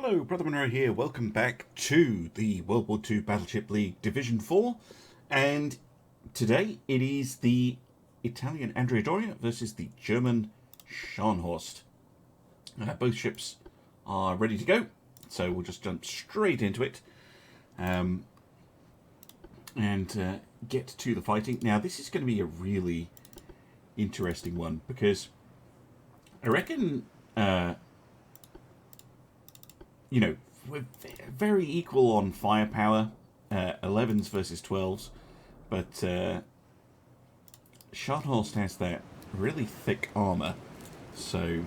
Hello, Brother Monroe here. Welcome back to the World War II Battleship League Division 4. And today it is the Italian Andrea Doria versus the German Scharnhorst. Both ships are ready to go, so we'll just jump straight into it and get to the fighting. Now, this is going to be a really interesting one because I reckon... you know, we're very equal on firepower, 11s versus 12s, but Scharnhorst has that really thick armour, so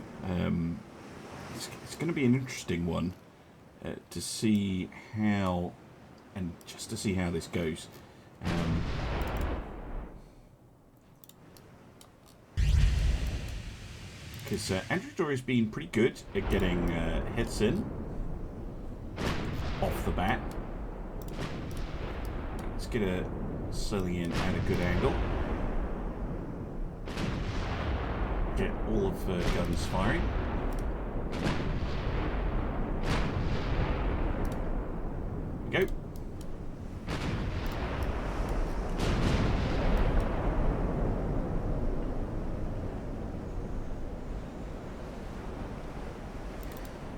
it's going to be an interesting one to see how, and just to see how this goes. Because Andrea Doria's been pretty good at getting hits in off the bat. Let's get a sailing in at a good angle. Get all of the guns firing. There we go.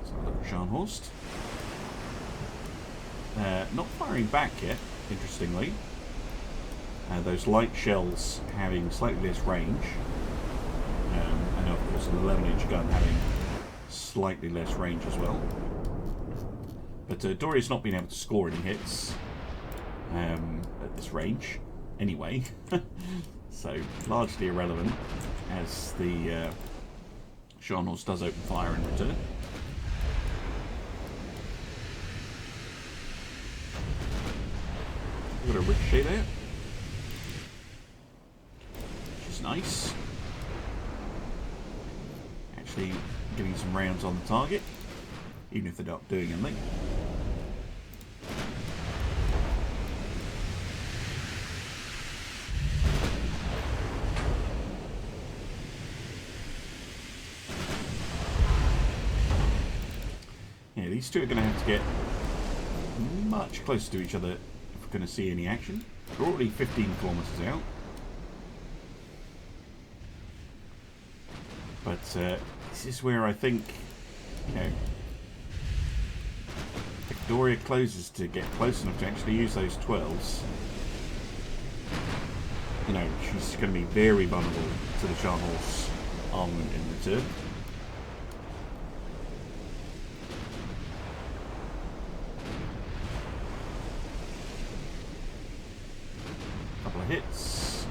So look at Scharnhorst. Not firing back yet, interestingly. Those light shells having slightly less range. And of course an 11-inch gun having slightly less range as well. But Doria's not been able to score any hits at this range anyway. So largely irrelevant as the Scharnhorst does open fire in return. Got a ricochet there, which is nice. Actually getting some rounds on the target, even if they're not doing anything. Yeah, these two are going to have to get much closer to each other going to see any action. We're already 15 kilometers out, but this is where I think, you know, if Doria closes to get close enough to actually use those 12s, you know, she's going to be very vulnerable to the Scharnhorst's armament in return. Hits,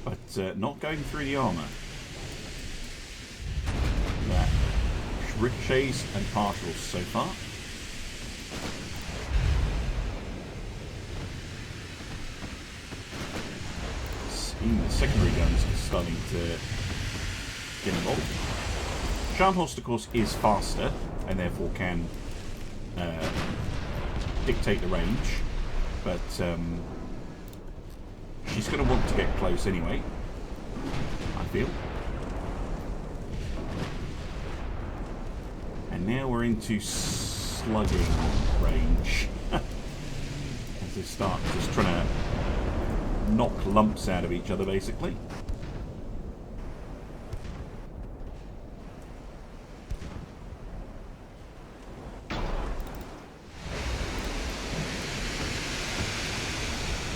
but not going through the armour. That ricochets and partials so far. Even the secondary guns are starting to get involved. Scharnhorst, of course, is faster and therefore can dictate the range. But she's going to want to get close anyway, I feel. And now we're into slugging range. As they start just trying to knock lumps out of each other, basically.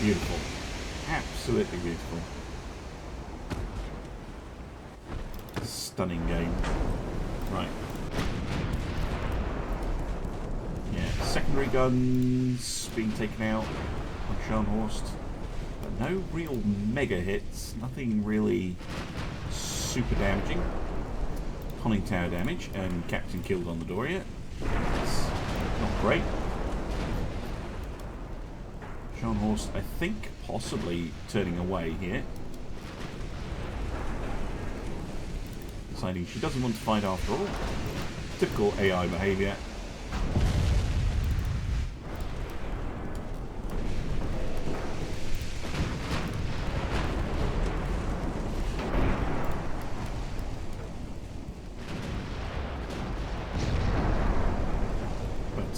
Beautiful. Absolutely beautiful. Stunning game. Right. Yeah, secondary guns being taken out on Scharnhorst. But no real mega hits. Nothing really super damaging. Conning tower damage and captain killed on the Doria. That's not great. Scharnhorst, I think, possibly turning away here. Deciding she doesn't want to fight after all. Typical AI behaviour.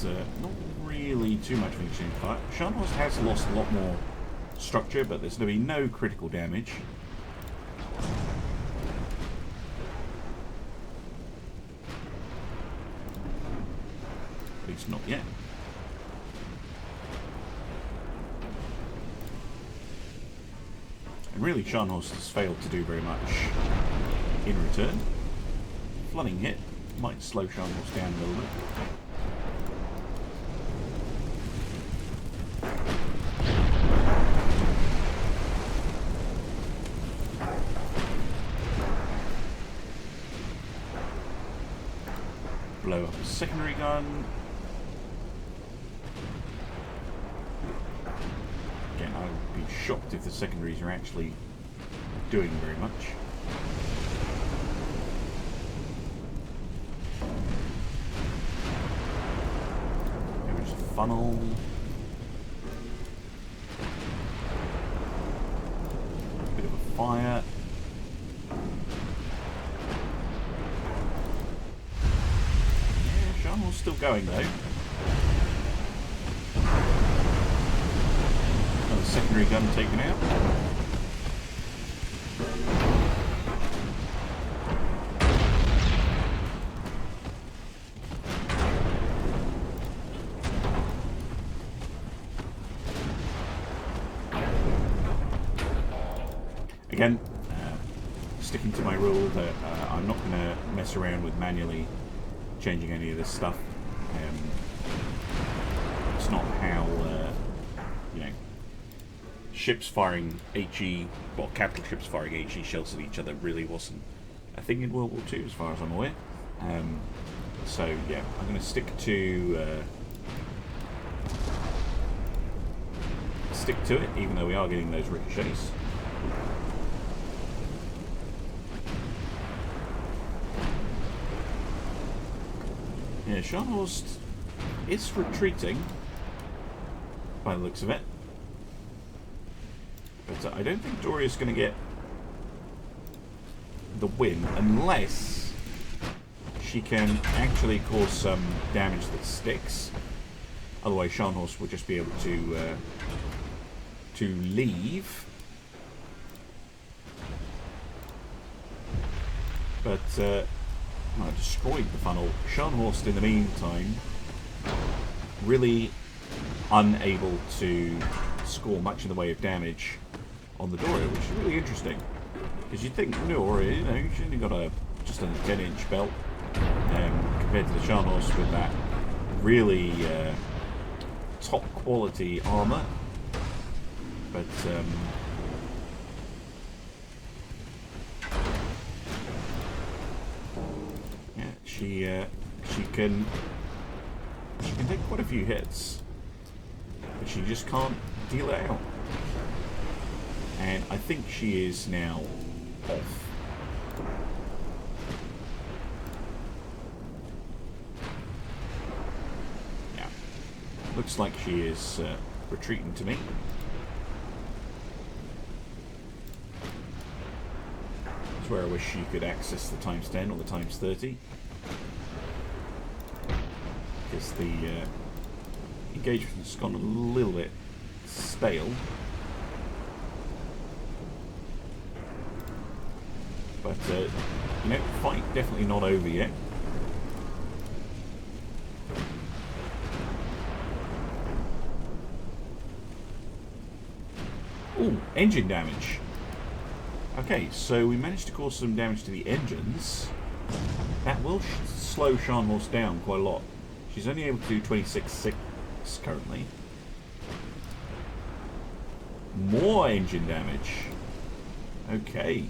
not really too much of an exchange fire. Scharnhorst has lost a lot more structure, but there's going to be no critical damage. At least not yet. And really, Scharnhorst has failed to do very much in return. Flooding hit might slow Scharnhorst down a little bit. Blow up a secondary gun. Again, I would be shocked if the secondaries are actually doing very much. There's a funnel. Bit of a fire. Still going though. Another secondary gun taken out. Again, sticking to my rule that I'm not going to mess around with manually changing any of this stuff. It's not how, you know, ships firing HE, well, capital ships firing HE shells at each other really wasn't a thing in World War II, as far as I'm aware. So, yeah, I'm going to stick to it, even though we are getting those ricochets. Yeah, Scharnhorst is retreating, by the looks of it. But I don't think Doria's going to get the win, unless she can actually cause some damage that sticks. Otherwise, Scharnhorst will just be able to leave. But I destroyed the funnel. Scharnhorst, in the meantime, really unable to score much in the way of damage on the Doria, which is really interesting. Because you'd think Doria, you know, she's only got just a 10-inch belt compared to the Scharnhorst with that really top quality armour. But she can take quite a few hits, but she just can't deal it out. And I think she is now off. Yeah, looks like she is retreating to me. That's where I wish she could access the times 10 or the times 30. Because the engagement's gone a little bit stale. But, you know, fight definitely not over yet. Ooh, engine damage. Okay, so we managed to cause some damage to the engines. That will slow Scharnhorst down quite a lot. She's only able to do 26.6 currently. More engine damage. Okay.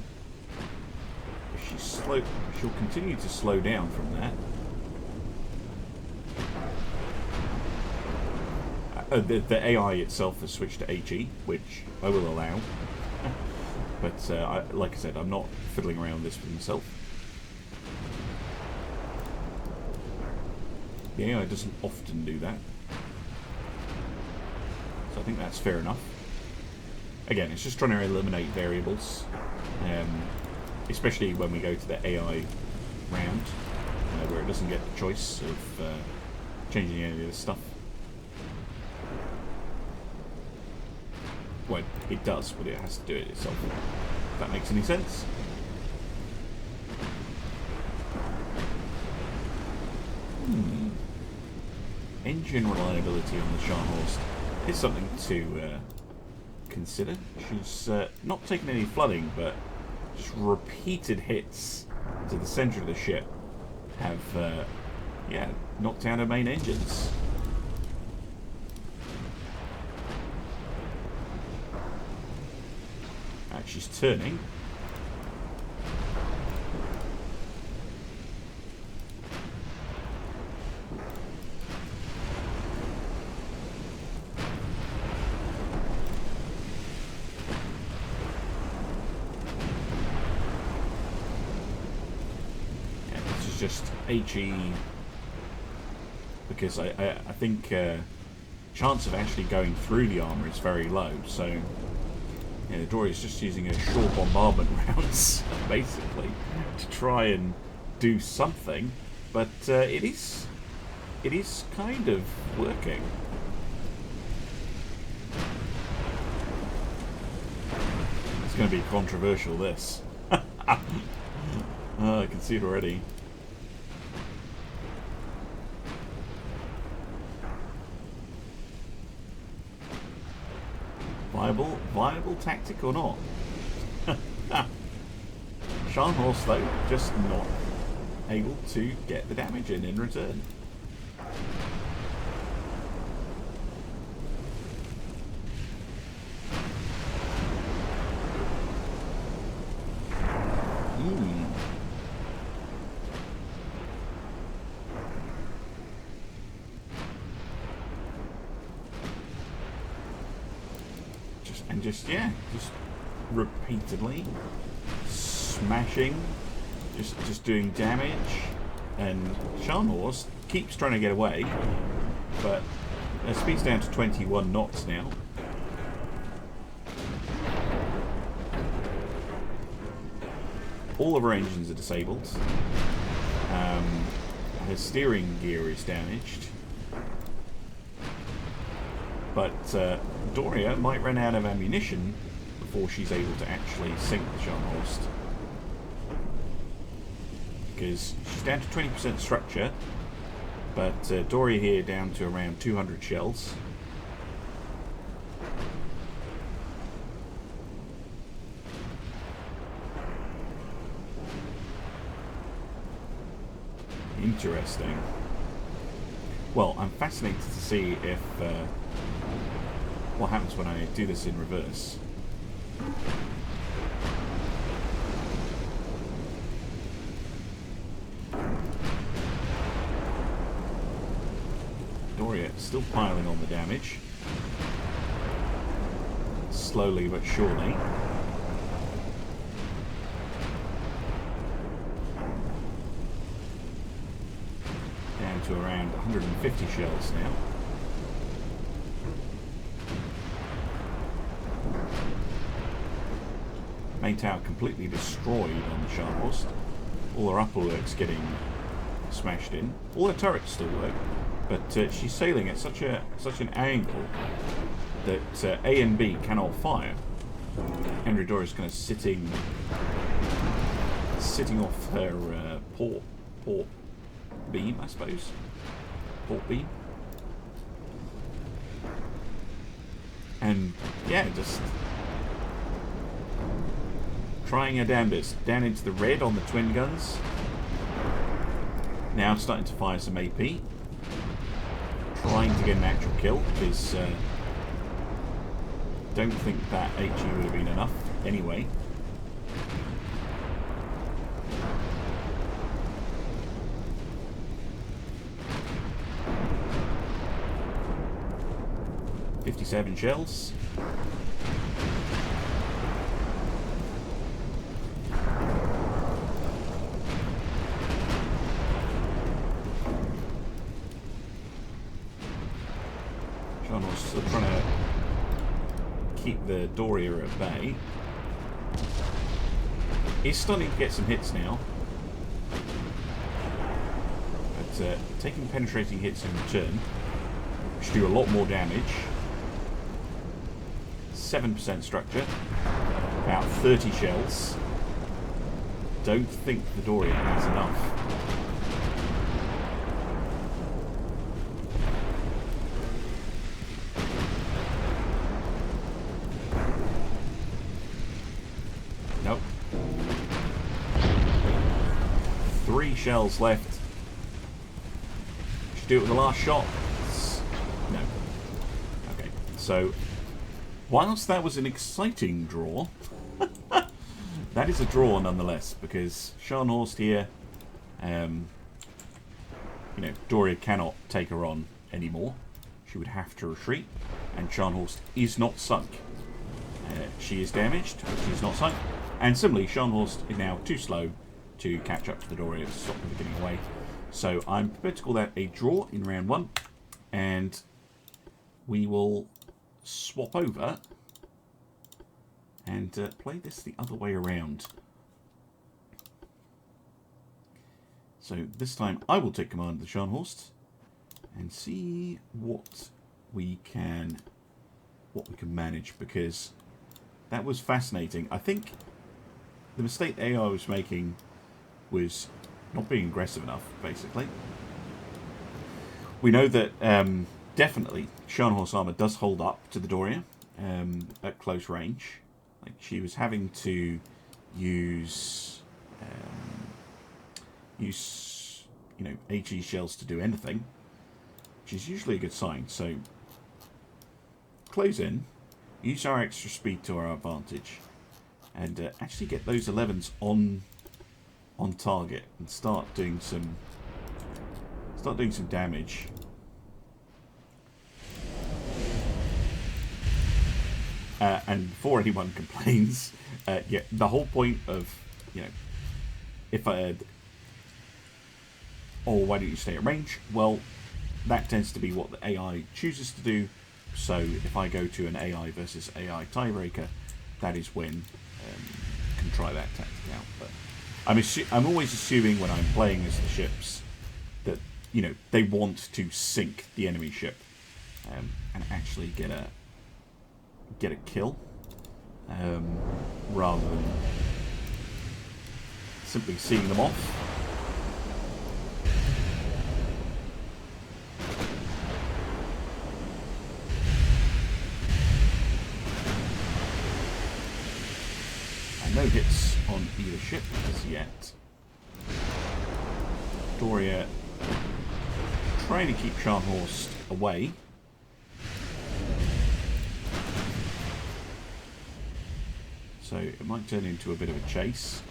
If she's slow, she'll continue to slow down from that. The AI itself has switched to HE, which I will allow. But like I said, I'm not fiddling around with this for myself. The AI doesn't often do that. So I think that's fair enough. Again, it's just trying to eliminate variables. Especially when we go to the AI round, where it doesn't get the choice of changing any of this stuff. Well, it does, but it has to do it itself. If that makes any sense. Engine reliability on the Scharnhorst is something to consider. She's not taken any flooding, but just repeated hits to the centre of the ship have, yeah, knocked out her main engines. She's turning. Yeah, this is just HE because I think chance of actually going through the armour is very low, so yeah, Doria is just using her short bombardment rounds, basically, to try and do something. But it is kind of working. It's going to be controversial, this. Oh, I can see it already. Viable tactic or not? Scharnhorst, though, just not able to get the damage in return. Just repeatedly smashing, just doing damage, and Scharnhorst keeps trying to get away, but her speed's down to 21 knots now. All of her engines are disabled. Her steering gear is damaged. But Doria might run out of ammunition before she's able to actually sink the Scharnhorst. Because she's down to 20% structure, but Doria here down to around 200 shells. Interesting. Well, I'm fascinated to see if what happens when I do this in reverse. Doria still piling on the damage. Slowly but surely. Down to around 150 shells now. Main tower completely destroyed on the Scharnhorst. All her upper works getting smashed in. All her turrets still work, but she's sailing at such an angle that A and B cannot fire. Andrea Doria is kind of sitting off her port beam, I suppose. Port beam. And yeah, just trying her damnedest. Down into the red on the twin guns. Now starting to fire some AP. Trying to get an actual kill, because don't think that HE would have been enough anyway. .57 shells. Scharnhorst still trying to keep the Doria at bay. He's starting to get some hits now. taking penetrating hits in return, which do a lot more damage. 7% structure, about 30 shells. Don't think the Doria has enough. Nope. 3 shells left. Should do it with the last shot. No. Okay, so whilst that was an exciting draw, that is a draw nonetheless, because Scharnhorst here, you know, Doria cannot take her on anymore. She would have to retreat, and Scharnhorst is not sunk. She is damaged, but she is not sunk. And similarly, Scharnhorst is now too slow to catch up to the Doria to stop them getting away. So I'm prepared to call that a draw in round 1, and we will swap over and play this the other way around. So this time I will take command of the Scharnhorst and see what we can manage, because that was fascinating. I think the mistake the AI was making was not being aggressive enough, basically. We know that definitely Scharnhorst armor does hold up to the Doria at close range. Like, she was having to use you know, HE shells to do anything, which is usually a good sign. So close in, use our extra speed to our advantage, and actually get those 11s on target and start doing some damage. And before anyone complains, yeah, the whole point of, you know, if I had, or why don't you stay at range? Well, that tends to be what the AI chooses to do. So if I go to an AI versus AI tiebreaker, that is when you can try that tactic out. But I'm always assuming when I'm playing as the ships that, you know, they want to sink the enemy ship and actually get a kill, rather than simply seeing them off. And no hits on either ship as yet. Doria trying to keep Scharnhorst away. So it might turn into a bit of a chase,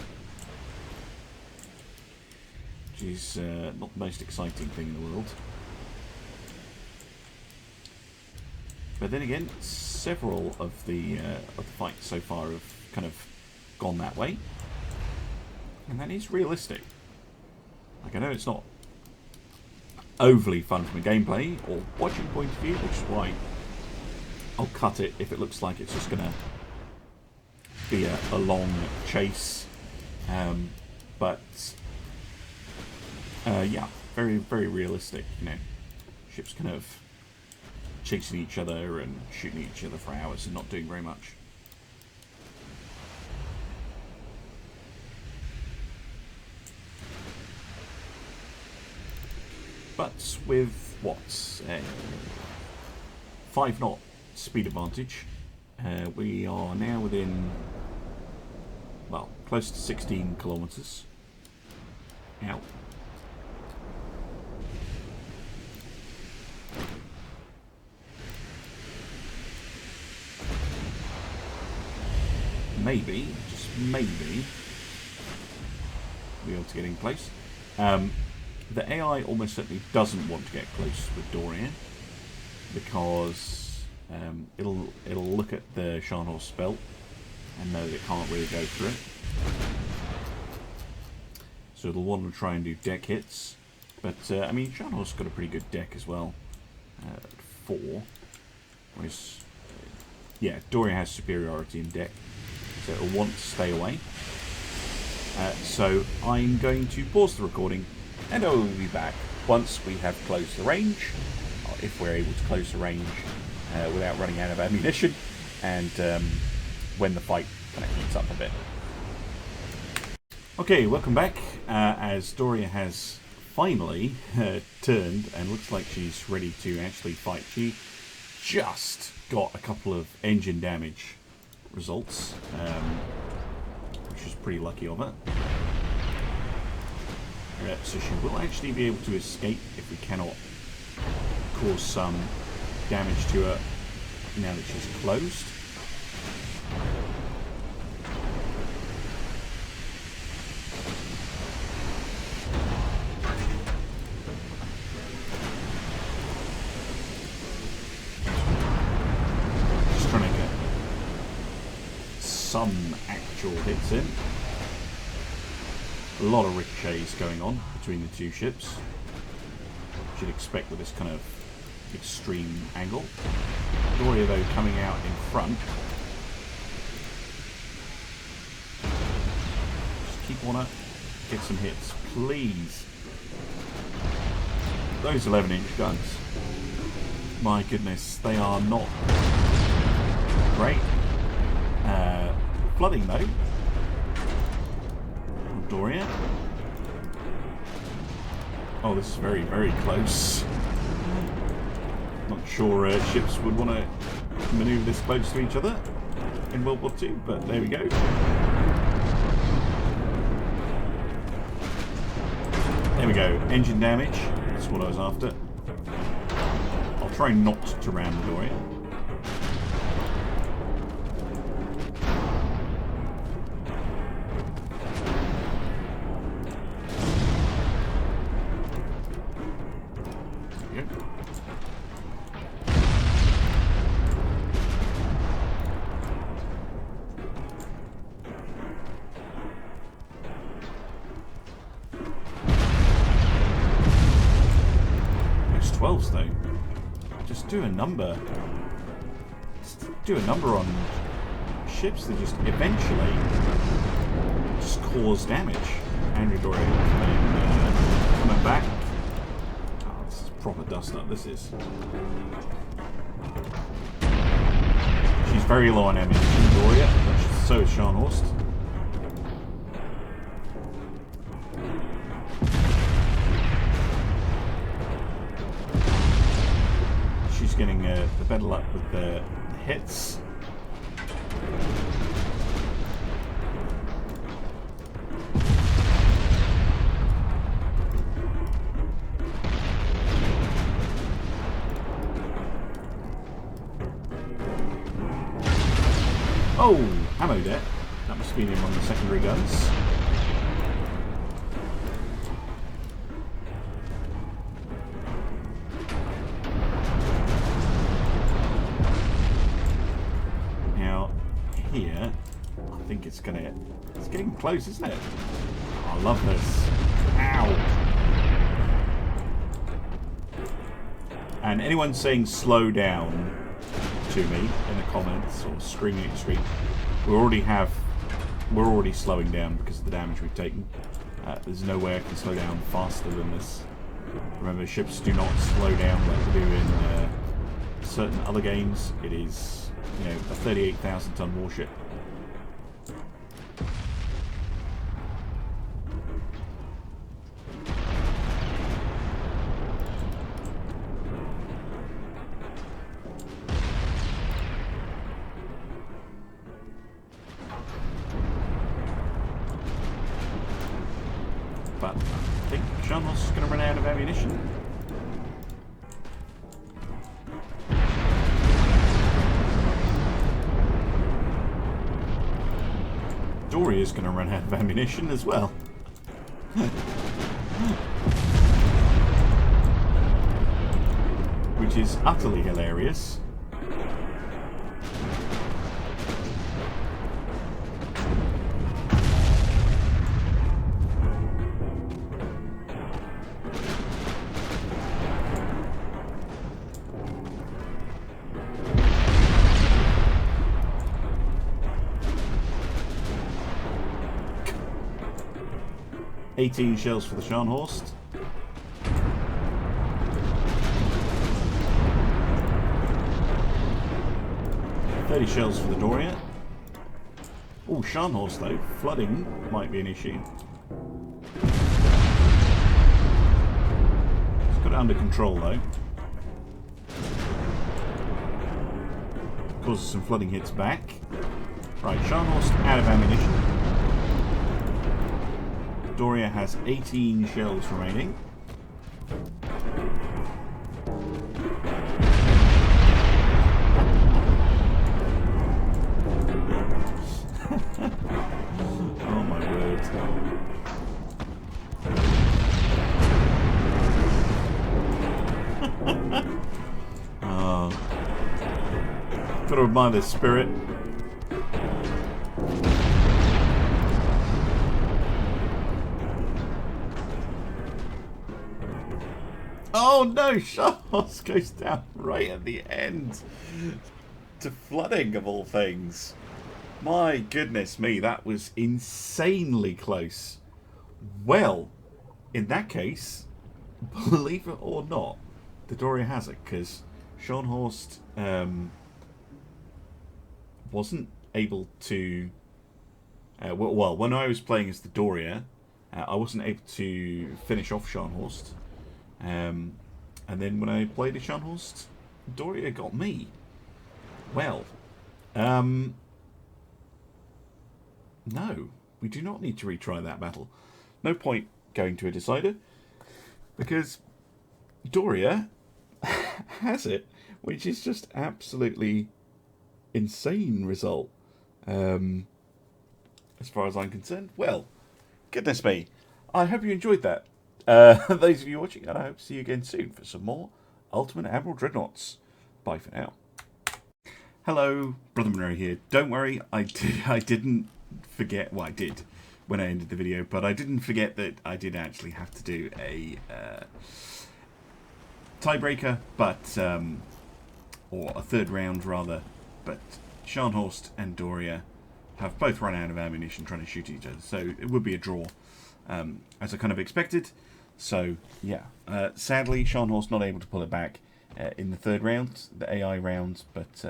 which is not the most exciting thing in the world. But then again, several of the fights so far have kind of gone that way, and that is realistic. Like, I know it's not overly fun from a gameplay or watching point of view, which is why I'll cut it if it looks like it's just going to be a long chase, but yeah, very, very realistic. You know, ships kind of chasing each other and shooting each other for hours and not doing very much. But with what, 5 knot speed advantage, we are now within, well, close to 16 kilometers. Ow. Maybe, just maybe, we'll be able to get in close. The AI almost certainly doesn't want to get close with Doria, because it'll look at the Scharnhorst belt and know that it can't really go through it. So it'll want to try and do deck hits. But, I mean, Scharnhorst's got a pretty good deck as well. 4. Whereas, yeah, Doria has superiority in deck. So it'll want to stay away. So I'm going to pause the recording, and I will be back once we have closed the range, or if we're able to close the range without running out of ammunition, and when the fight kind of heats up a bit. Okay, welcome back. As Doria has finally turned and looks like she's ready to actually fight. She just got a couple of engine damage results, which is pretty lucky of her. So she will actually be able to escape if we cannot cause some damage to her now that she's closed. Just trying to get some actual hits in. A lot of ricochets going on between the two ships. You'd expect with this kind of extreme angle. Doria, though, coming out in front. Just keep on her. Get some hits, please. Those 11-inch guns. My goodness, they are not great. Flooding, though. Doria. Oh, this is very, very close. Not sure ships would want to maneuver this close to each other in World War II, but there we go. There we go. Engine damage. That's what I was after. I'll try not to ram the Doria. Though, just do a number. Just do a number on ships that just eventually just cause damage. Andrea Doria coming back. Oh, this is proper dust up. This is. She's very low on ammunition, Doria. So is Scharnhorst. Getting the better luck with the hits. Oh, ammo debt. That must have been in one of the secondary guns. It's getting close, isn't it? Oh, I love this. Ow! And anyone saying slow down to me in the comments or screaming at the screen, we're already slowing down because of the damage we've taken. There's no way I can slow down faster than this. Remember, ships do not slow down like they do in certain other games. It is, you know, a 38,000-ton warship. But I think Scharnhorst is going to run out of ammunition. Doria is going to run out of ammunition as well. Which is utterly hilarious. $18 shells for the Scharnhorst. 30 shells for the Doria. Oh, Scharnhorst though. Flooding might be an issue. It's got it under control though. Causes some flooding hits back. Right, Scharnhorst out of ammunition. Doria has 18 shells remaining. Oh my word. Oh. Gotta admire this spirit. Oh no, Scharnhorst goes down right at the end to flooding of all things. My goodness me, that was insanely close. Well, in that case, believe it or not, the Doria has it, because Scharnhorst wasn't able to... well, when I was playing as the Doria, I wasn't able to finish off Scharnhorst. And then when I played as Scharnhorst, Doria got me. Well, no, we do not need to retry that battle. No point going to a decider, because Doria has it, which is just absolutely insane result. As far as I'm concerned. Well, goodness me. I hope you enjoyed that. Those of you watching, and I hope to see you again soon for some more Ultimate Admiral Dreadnoughts. Bye for now. Hello, Brother Monroe here. Don't worry, I didn't forget. Well, I did when I ended the video, but I didn't forget that I did actually have to do a tiebreaker, but or a third round rather. But Scharnhorst and Doria have both run out of ammunition trying to shoot each other, so it would be a draw, as I kind of expected. So yeah, sadly Scharnhorst not able to pull it back in the third round, the AI round, but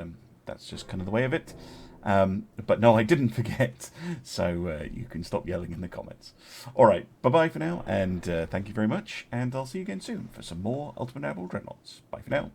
that's just kind of the way of it. But no, I didn't forget, so you can stop yelling in the comments. Alright, bye-bye for now, and thank you very much, and I'll see you again soon for some more Ultimate Admiral Dreadnoughts. Bye for now.